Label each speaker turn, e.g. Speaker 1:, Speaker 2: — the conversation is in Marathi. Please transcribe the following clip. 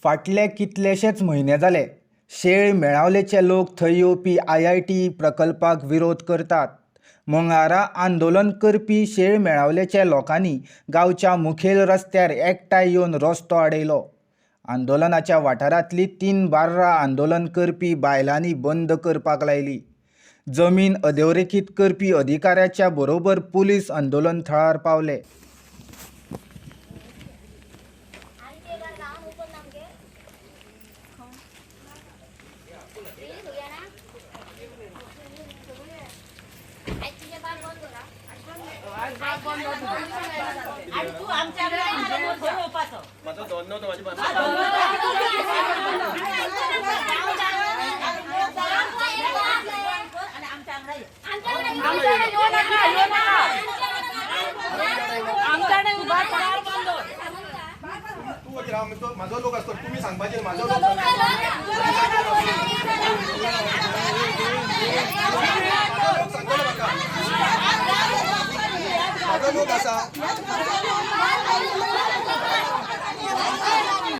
Speaker 1: फाटले कितलेशेच म्हयने जाले शेळ मेळावलेचे लोक थंय येवपी IIT प्रकल्पाक विरोध करतात. मंगळारा आंदोलन करपी शेळ मेळावलेच्या लोकांनी गांवच्या मुखेल रस्त्यार एकठांय येवन रस्तो आडयलो. आंदोलनाच्या वाठारांतलीं 3 बार्रां आंदोलन करपी बायलांनी बंद करपाक लायली. जमीन अधोरेखीत करपी अधिकाऱ्याच्या बरोबर पुलीस आंदोलन थळार पावले.
Speaker 2: माझो लोक असतो तुम्ही सांगपाचे माझो लोक आसा